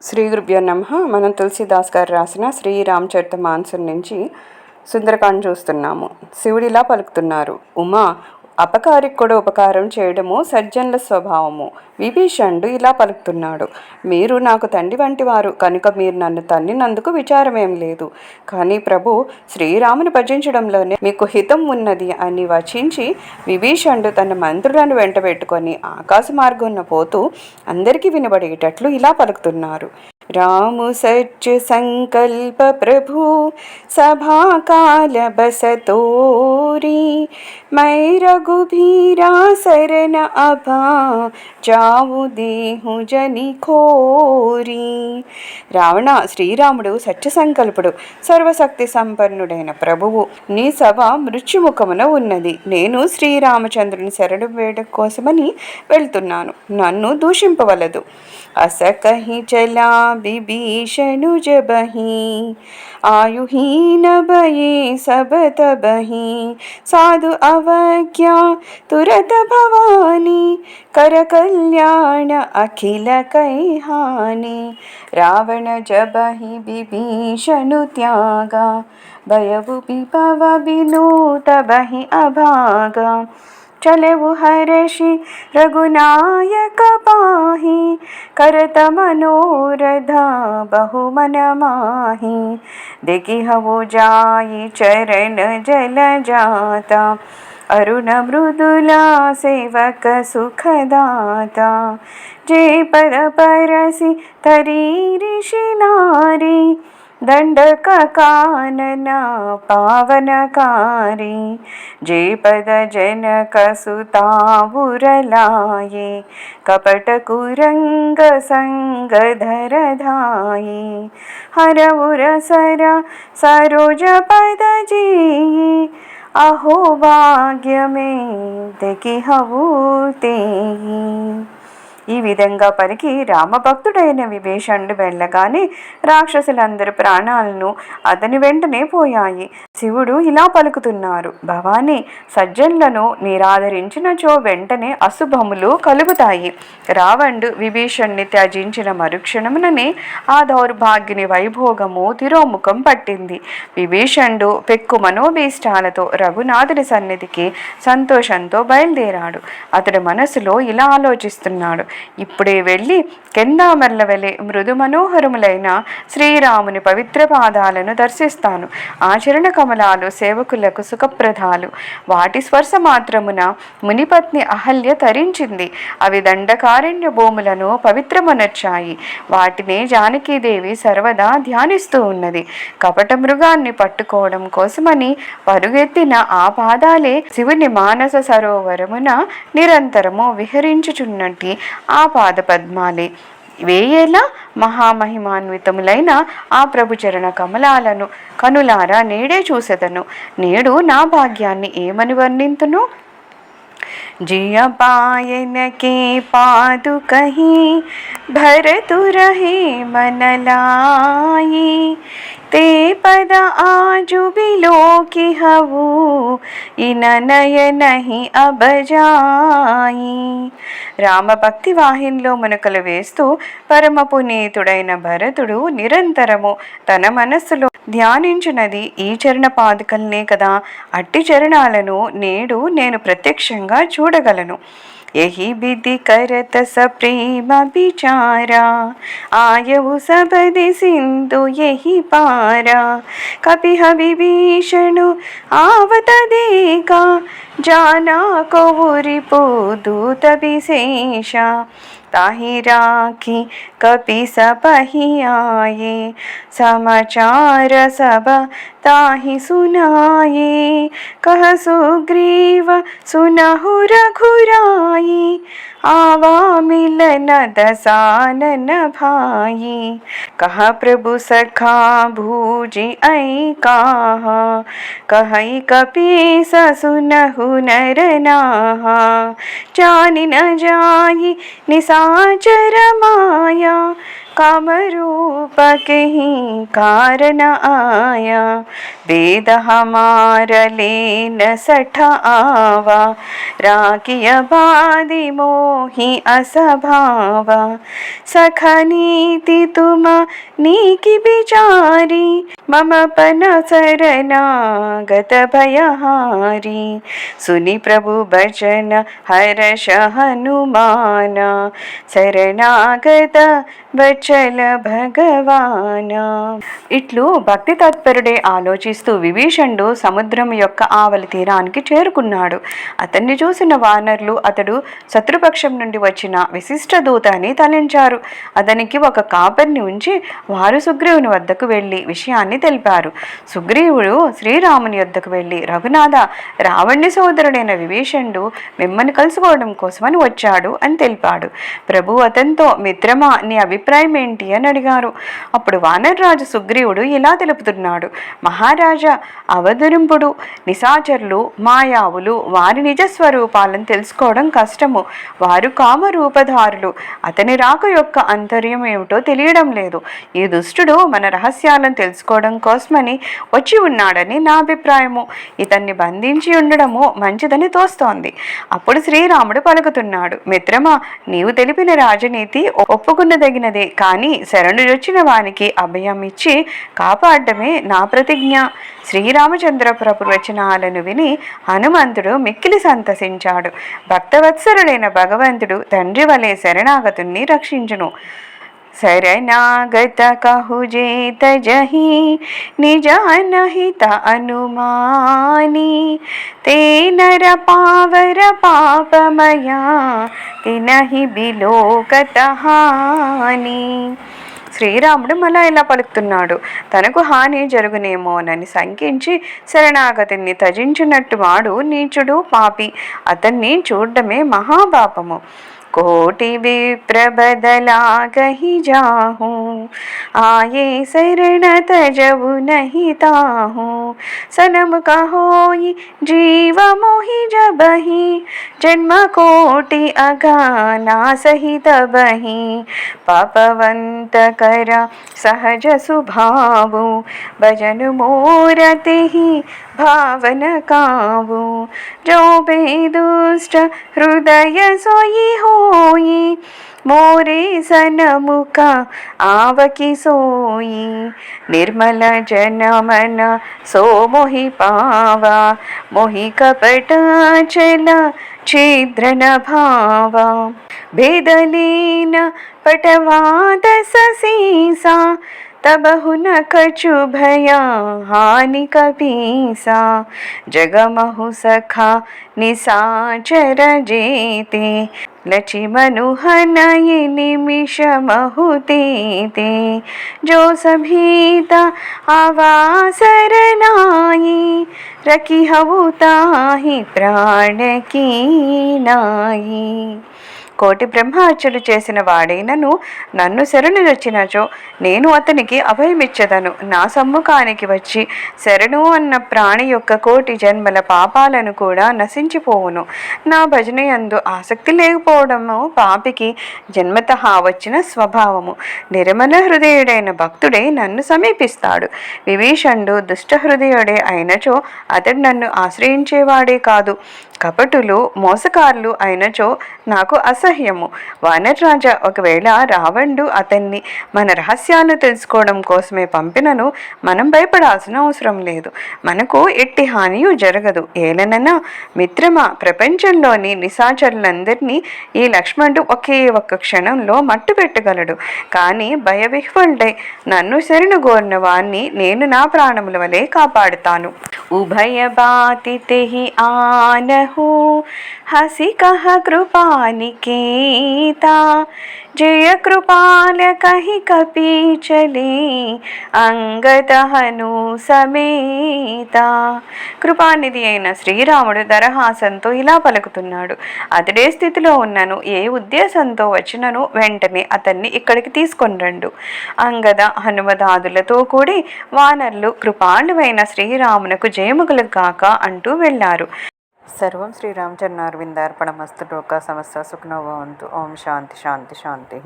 శ్రీ గురుభ్యో నమః. మనం తులసీదాస్ గారు రాసిన శ్రీరామచరితమానసం నుంచి సుందరకాండ చూస్తున్నాము. శివుడిలా పలుకుతున్నారు: ఉమా, అపకారికి కూడా ఉపకారం చేయడము సజ్జనుల స్వభావము. విభీషణుడు ఇలా పలుకుతున్నాడు: మీరు నాకు తండ్రి వంటి వారు కనుక మీరు నన్ను తన్నినందుకు విచారమేం లేదు. కానీ ప్రభు, శ్రీరాముని భజించడంలోనే మీకు హితం ఉన్నది అని వచించి విభీషణుడు తన మంత్రులను వెంటబెట్టుకొని ఆకాశ మార్గంలో పోతూ అందరికీ వినబడేటట్లు ఇలా పలుకుతున్నారు: रामु सच संकल्प प्रभु सभा काल बसतोरी मैं रघुबीरा शरण अभा जाऊ देहु जनि खोरी. రావణ, శ్రీరాముడు సత్యసంకల్పుడు, సర్వశక్తి సంపన్నుడైన ప్రభువు. నీ సభ మృత్యుముఖమున ఉన్నది. నేను శ్రీరామచంద్రుని శరణు వేయడం కోసమని వెళ్తున్నాను. నన్ను దూషింపవలదు. असकहि चला विभीषणु जबहि आयुहीन भये सब तबहि साधु अवज्ञा तुरत भवानी कर कल्याण अखिल कैहानी. रावण जबहि विभीषणु त्यागा भयभु विभव बिनु तबहि अभागा चलेवु हर्षि रघुनायक पाहि करत मनोरथा बहुमन माहि देखि हवु जाई चरण जल जाता अरुण मृदुला सेवक सुखदाता जे पद परसि तरी ऋषि नारी दंडक कानना पावनकारी जे पद जनक सुतावुरलाये कपट कुरंग संग धर धाये हरउर सर सरोज पद जी अहो भाग्य में देखि हवु तेहि. ఈ విధంగా పలికి రామభక్తుడైన విభీషణుడు వెళ్ళగానే రాక్షసులందరి ప్రాణాలను అతని వెంటనే పోయాయి. శివుడు ఇలా పలుకుతున్నారు: భవానీ, సజ్జనులను నిరాదరించినచో వెంటనే అశుభములు కలుగుతాయి. రావణుడు విభీషణుని త్యజించిన మరుక్షణముననే ఆ దౌర్భాగ్యుని వైభోగము తిరోముఖం పట్టింది. విభీషణుడు పెక్కు మనోభీష్టాలతో రఘునాథుని సన్నిధికి సంతోషంతో బయలుదేరాడు. అతడు మనసులో ఇలా ఆలోచిస్తున్నాడు: ఇప్పుడే వెళ్ళి కెందామర్ల వెలే మృదు మనోహరములైన శ్రీరాముని పవిత్ర పాదాలను దర్శిస్తాను. ఆచరణ కమలాలు సేవకులకు సుఖప్రదాలు. వాటి స్పర్శ మాత్రమున మునిపత్ని అహల్య తరించింది. అవి దండకారణ్య భూములను పవిత్రమునర్చాయి. వాటిని జానకీదేవి సర్వదా ధ్యానిస్తూ ఉన్నది. కపట మృగాన్ని పట్టుకోవడం కోసమని పరుగెత్తిన ఆ పాదాలే శివుని మానస సరోవరమున నిరంతరము విహరించుచున్నట్టి ఆ పాద పద్మాలే. వేయేలా మహామహిమాన్వితములైన ఆ ప్రభుచరణ కమలాలను కనులారా నేడే చూసెదను. నేడు నా భాగ్యాన్ని ఏమని వర్ణింతును? जिय पायन के पादु कहीं भरतु रहे मन लाई ते पद आजु बिलो की हवु इन नय नहीं अब जाई. రామభక్తి వాహినిలో మునకలు వేస్తూ పరమ పునీతుడైన భరతుడు నిరంతరము తన మనస్సులో ధ్యానించినది ఈ చరణ పాదుకల్నే కదా. అట్టి చరణాలను నేడు నేను ప్రత్యక్షంగా చూడగలను. यही विधि करत सप्रेम बिचारा आयु सबदि सिंधु यही पारा कपिह विभीषणु आवत देखा जाना को रिपु दूत विशेषा ताहि राखी कपि सपहि आये समाचार सब ताहि सुनाये कह सुग्रीव सुनहु रघुराई आवा मिलन दसानन भाई कह प्रभु सखा भूजि ऐ कहा कहई कपीस सुनहु नर नाहा जानि न जाई निसाचर माया कामरूप के ही कारण आया, वेद हमार लेन सठ आवा, राखिय बादि मोहि असभावा, सखनीति तुम नीकी बिचारी, मम पन शरणागत भयहारी, सुनि प्रभु बचन हर्ष हनुमान, శరణాగత బచల భగవాన. ఇట్లు భక్తి తత్పరుడే ఆలోచిస్తూ విభీషణుడు సముద్రం యొక్క ఆవలి తీరానికి చేరుకున్నాడు. అతన్ని చూసిన వానరులు అతడు శత్రుపక్షం నుండి వచ్చిన విశిష్ట దూత అని తలంచారు. అతనికి ఒక కాపర్ని ఉంచి వారు సుగ్రీవుని వద్దకు వెళ్ళి విషయాన్ని తెలిపారు. సుగ్రీవుడు శ్రీరాముని వద్దకు వెళ్ళి, రఘునాథ, రావణుని సోదరుడైన విభీషణుడు మిమ్మల్ని కలుసుకోవడం కోసమని వచ్చాడు అని తెలిపాడు. ప్రభు అతనితో, మిత్రమా, నీ అభిప్రాయం ఏంటి అని అడిగారు. అప్పుడు వానరరాజు సుగ్రీవుడు ఇలా తెలుపుతున్నాడు. మహారాజా, అవధరింపుడు, నిశాచరులు, మాయావులు, వారి నిజస్వరూపాలను తెలుసుకోవడం కష్టము. వారు కామరూపధారులు. అతని రాక యొక్క అంతర్యం ఏమిటో తెలియడం లేదు. ఈ దుష్టుడు మన రహస్యాలను తెలుసుకోవడం కోసమని వచ్చి ఉన్నాడని నా అభిప్రాయము. ఇతన్ని బంధించి ఉండడము మంచిదని తోస్తోంది. అప్పుడు శ్రీరాముడు పలుకుతున్నాడు. మిత్రమా, నీవు తెలిపిన రాజనీతి ఒప్పుకున్నదగినదే, కానీ శరణుడొచ్చిన వానికి అభయం ఇచ్చి కాపాడమే నా ప్రతిజ్ఞ. శ్రీరామచంద్ర ప్రభు వచనాలను విని హనుమంతుడు మిక్కిలి సంతసించాడు. భక్తవత్సరుడైన భగవంతుడు తండ్రి వలె శరణాగతుణ్ణి రక్షించును. శరణాగత కహు జేత జహి నిజ అనహిత అనుమాని, తే నర పావర పాపమయా తినహి బిలోకత హాని. శ్రీరాముడు మళ్ళా ఇలా పలుకుతున్నాడు. తనకు హాని జరుగునేమోనని శంకించి శరణాగతిని త్యజించినట్టు వాడు నీచుడు, పాపి. అతన్ని చూడడమే మహాపాపము. कोटि विप्र बदला कही जाहूँ, आये शरण तजबु नहीं ताहूँ, सनम कहोई जीव मोहि जबहि, जन्म कोटि अगाना सहित बहि, पापवंत कर सहज सुभावु, भजन मोरते ही भावन कावु, जो बेदुष्ट हृदय सोई होई, मोरे सनमुख आवकी सोई, निर्मल जन मन सो मोहि पावा, मोहि कपट चल छिद्र न भावा, भेदलीन पटवाद ससीसा, तबहु न कछु भया हानि कपीसा, जगमहु सखा निशाचर जेते, लचि मनुहनहि निमिष महुतेते, जो सभीता आवासर नाई, रखी हवु ताहि प्राण की नाई. కోటి బ్రహ్మహత్యలు చేసిన వాడైనను నన్ను శరణులొచ్చినచో నేను అతనికి అభయమిచ్చదను. నా సమ్ముఖానికి వచ్చి శరణు అన్న ప్రాణి యొక్క కోటి జన్మల పాపాలను కూడా నశించిపోవును. నా భజనయందు ఆసక్తి లేకపోవడము పాపికి జన్మతః వచ్చిన స్వభావము. నిర్మల హృదయుడైన భక్తుడే నన్ను సమీపిస్తాడు. విభీషణుడు దుష్ట హృదయుడే అయినచో అతడు నన్ను ఆశ్రయించేవాడే కాదు. కపటులు, మోసకారులు అయినచో నాకు అసహ్యము. వానరరాజా, ఒకవేళ రావణుడు అతన్ని మన రహస్యాలను తెలుసుకోవడం కోసమే పంపినను మనం భయపడాల్సిన అవసరం లేదు. మనకు ఎట్టి హానియు జరగదు. ఏలనన్నా మిత్రమా, ప్రపంచంలోని నిశాచరులందరినీ ఈ లక్ష్మణుడు ఒకే ఒక్క క్షణంలో మట్టు పెట్టగలడు. కానీ భయవిహ్వలుడై నన్ను శరణు గోరిన వాణ్ణి నేను నా ప్రాణముల వలె కాపాడుతాను. ఉభయ బాతితెహి ఆనహు हसी कह कृपा निकेता, जय कृपाल कही कपि चले, अंगद हनु సమేత. కృపానిధి అయిన శ్రీరాముడు దరహాసంతో ఇలా పలుకుతున్నాడు. అతడే స్థితిలో ఉన్నను, ఏ ఉద్దేశంతో వచ్చినను వెంటనే అతన్ని ఇక్కడికి తీసుకొని రండు. అంగద, హనుమదాదులతో కూడి వానరులు కృపాళువైన శ్రీరామునకు జయముగలు కాక అంటూ వెళ్ళారు. సర్వం శ్రీరామచరణారవిందార్పణమస్తు. లోకా సమస్త సుఖినో భవంతు. ఓం శాంతి శాంతి శాంతి.